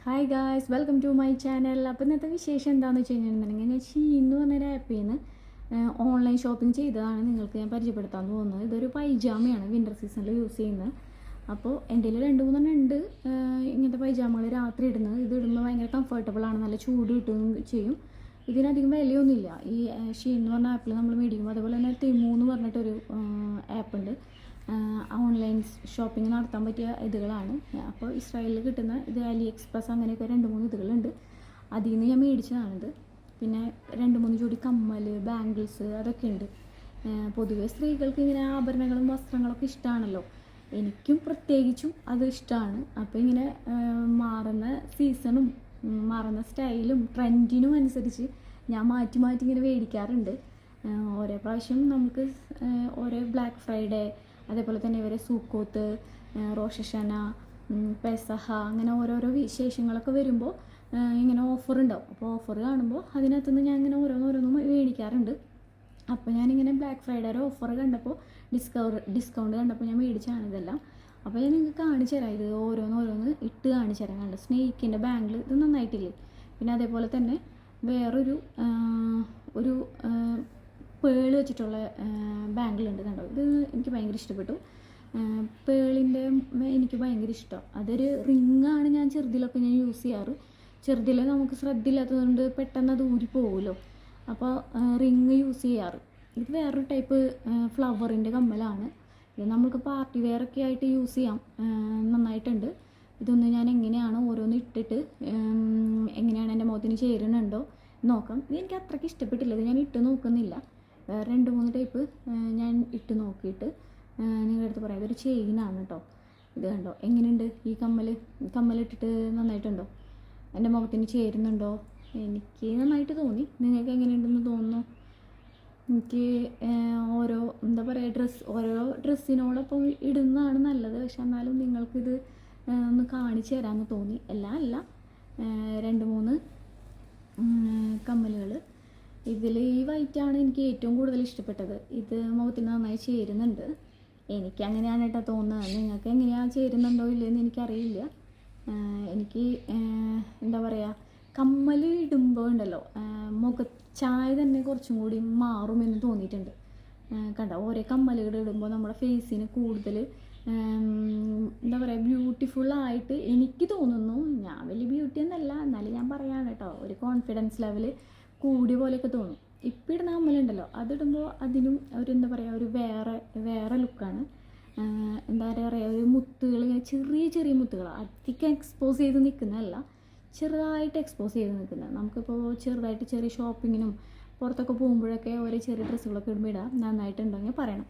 Hi guys, welcome to my channel. അപ്പോൾ ഇന്നത്തെ വിശേഷം എന്താണെന്ന് വെച്ച് കഴിഞ്ഞിട്ടുണ്ടെങ്കിൽ ഞാൻ ഷീന്ന് പറഞ്ഞൊരു ആപ്പിൽ നിന്ന് ഓൺലൈൻ ഷോപ്പിംഗ് ചെയ്തതാണ് നിങ്ങൾക്ക് ഞാൻ പരിചയപ്പെടുത്താൻ പോകുന്നത്. ഇതൊരു പൈജാമയാണ് വിൻ്റർ സീസണിൽ യൂസ് ചെയ്യുന്നത്. അപ്പോൾ എൻ്റെ കയ്യിൽ 2-3 ഉണ്ട് ഇങ്ങനത്തെ പൈജാമകൾ രാത്രി ഇടുന്നത്. ഇത് ഇടുമ്പോൾ ഭയങ്കര കംഫർട്ടബിളാണ്, നല്ല ചൂട് കിട്ടുകയും ചെയ്യും. ഇതിനധികം വിലയൊന്നുമില്ല. ഈ ഷീൻ എന്ന് പറഞ്ഞ ആപ്പിൽ നമ്മൾ മേടിക്കുമ്പോൾ, അതുപോലെ തന്നെ തെമു എന്ന് പറഞ്ഞിട്ടൊരു ആപ്പുണ്ട്. ഓൺലൈൻ ഷോപ്പിംഗ് നടത്താൻ പറ്റിയ ഇതുകളാണ്. അപ്പോൾ ഇസ്രായേലിൽ കിട്ടുന്ന ഇത് അലി എക്സ്പ്രസ് അങ്ങനെയൊക്കെ 2-3 ഇതുകളുണ്ട്. അതിൽ നിന്ന് ഞാൻ മേടിച്ചതാണിത്. പിന്നെ 2-3 ജോഡി കമ്മൽ, ബാംഗിൾസ് അതൊക്കെ ഉണ്ട്. പൊതുവേ സ്ത്രീകൾക്ക് ഇങ്ങനെ ആഭരണങ്ങളും വസ്ത്രങ്ങളൊക്കെ ഇഷ്ടമാണല്ലോ. എനിക്കും പ്രത്യേകിച്ചും അത് ഇഷ്ടമാണ്. അപ്പോൾ ഇങ്ങനെ മാറുന്ന സീസണും മാറുന്ന സ്റ്റൈലും ട്രെൻഡിനും അനുസരിച്ച് ഞാൻ മാറ്റി മാറ്റി ഇങ്ങനെ മേടിക്കാറുണ്ട്. ഓരോ പ്രാവശ്യം നമുക്ക് ഓരോ ബ്ലാക്ക് ഫ്രൈഡേ, അതേപോലെ തന്നെ ഇവരെ സൂക്കോത്ത്, റോഷഷന, പെസഹ അങ്ങനെ ഓരോരോ വിശേഷങ്ങളൊക്കെ വരുമ്പോൾ ഇങ്ങനെ ഓഫർ ഉണ്ടാവും. അപ്പോൾ ഓഫർ കാണുമ്പോൾ അതിനകത്തുനിന്ന് ഞാൻ ഇങ്ങനെ ഓരോന്നോരോന്നും മേടിക്കാറുണ്ട്. അപ്പോൾ ഞാനിങ്ങനെ ബ്ലാക്ക് ഫ്രൈഡേയുടെ ഓഫർ കണ്ടപ്പോൾ ഡിസ്കൗണ്ട് കണ്ടപ്പോൾ ഞാൻ മേടിച്ചാണ് ഇതെല്ലാം. അപ്പോൾ ഞാൻ നിങ്ങൾക്ക് കാണിച്ചു തരാം. ഇത് ഓരോന്ന് ഇട്ട് കാണിച്ചു തരാം. കണ്ട് സ്നേക്കിൻ്റെ ബാംഗിൾ ഇത് നന്നായിട്ടില്ലേ. പിന്നെ അതേപോലെ തന്നെ വേറൊരു പേള് വെച്ചിട്ടുള്ള ബാംഗിളുണ്ട്. കണ്ടോ, ഇത് എനിക്ക് ഭയങ്കര ഇഷ്ടപ്പെട്ടു. പേളിൻ്റെ എനിക്ക് ഭയങ്കര ഇഷ്ടം. അതൊരു റിങ്ങാണ്. ഞാൻ ചെറുതിലൊക്കെ യൂസ് ചെയ്യാറ്. ചെറുതിൽ നമുക്ക് ശ്രദ്ധയില്ലാത്തതുകൊണ്ട് പെട്ടെന്ന് അത് ഊരി പോകുമല്ലോ. അപ്പോൾ റിങ് യൂസ് ചെയ്യാറ്. ഇത് വേറൊരു ടൈപ്പ് ഫ്ലവറിൻ്റെ കമ്മലാണ്. ഇത് നമുക്ക് പാർട്ടി വെയറൊക്കെ ആയിട്ട് യൂസ് ചെയ്യാം. നന്നായിട്ടുണ്ട്. ഇതൊന്ന് ഞാൻ എങ്ങനെയാണ് ഓരോന്ന് ഇട്ടിട്ട് എങ്ങനെയാണ് എൻ്റെ മുഖത്തിന് ചേരുന്നുണ്ടോ നോക്കാം. ഇത് എനിക്ക് അത്രയ്ക്ക് ഇഷ്ടപ്പെട്ടില്ല. ഇത് ഞാൻ ഇട്ട് നോക്കുന്നില്ല. വേറെ 2-3 ടൈപ്പ് ഞാൻ ഇട്ട് നോക്കിയിട്ട് നിങ്ങളുടെ അടുത്ത് പറയാം. ഇതൊരു ചെയിനാണ് കേട്ടോ. ഇത് കണ്ടോ എങ്ങനെയുണ്ട്? ഈ കമ്മലിട്ടിട്ട് നന്നായിട്ടുണ്ടോ? എൻ്റെ മുഖത്തിന് ചേരുന്നുണ്ടോ? എനിക്ക് നന്നായിട്ട് തോന്നി. നിങ്ങൾക്ക് എങ്ങനെയുണ്ടെന്ന് തോന്നുന്നു? എനിക്ക് എന്താ പറയുക, ഓരോ ഡ്രസ്സിനോടൊപ്പം ഇടുന്നതാണ് നല്ലത്. പക്ഷെ എന്നാലും നിങ്ങൾക്കിത് ഒന്ന് കാണിച്ചു തരാമെന്ന് തോന്നി. എല്ലാം അല്ല, 2-3 കമ്മലുകൾ. ഇതിൽ ഈ വൈറ്റാണ് എനിക്ക് ഏറ്റവും കൂടുതൽ ഇഷ്ടപ്പെട്ടത്. ഇത് മുഖത്തിന് നന്നായി ചേരുന്നുണ്ട്. എനിക്ക് അങ്ങനെയാണ് കേട്ടോ തോന്നുന്നത്. നിങ്ങൾക്ക് എങ്ങനെയാണ് ചേരുന്നുണ്ടോ ഇല്ലയെന്ന് എനിക്കറിയില്ല. എനിക്ക് എന്താ പറയുക, കമ്മൽ ഇടുമ്പോൾ ഉണ്ടല്ലോ മുഖച്ചായ തന്നെ കുറച്ചും കൂടി മാറുമെന്ന് തോന്നിയിട്ടുണ്ട്. കണ്ടോ, ഓരോ കമ്മലുകൾ ഇടുമ്പോൾ നമ്മുടെ ഫേസിന് കൂടുതൽ എന്താ പറയുക, ബ്യൂട്ടിഫുള്ളായിട്ട് എനിക്ക് തോന്നുന്നു. ഞാൻ വലിയ ബ്യൂട്ടി എന്നല്ല, എന്നാലും ഞാൻ പറയാണ് കേട്ടോ, ഒരു കോൺഫിഡൻസ് ലെവൽ കൂടിയ പോലെയൊക്കെ തോന്നും. ഇപ്പം ഇടുന്ന കമ്മലുണ്ടല്ലോ, അതിടുമ്പോൾ അതിനും ഒരു എന്താ പറയുക, ഒരു വേറെ ലുക്കാണ്. എന്താ പറയുക, ഒരു മുത്തുകൾ ഇങ്ങനെ ചെറിയ മുത്തുകൾ അധികം എക്സ്പോസ് ചെയ്ത് നിൽക്കുന്നതല്ല, ചെറുതായിട്ട് എക്സ്പോസ് ചെയ്ത് നിൽക്കുന്നത്. നമുക്കിപ്പോൾ ചെറുതായിട്ട് ചെറിയ ഷോപ്പിങ്ങിനും പുറത്തൊക്കെ പോകുമ്പോഴൊക്കെ ഓരോ ചെറിയ ഡ്രസ്സുകളൊക്കെ ഇടുമ്പോൾ ഇടാം. നന്നായിട്ടുണ്ടെങ്കിൽ പറയണം.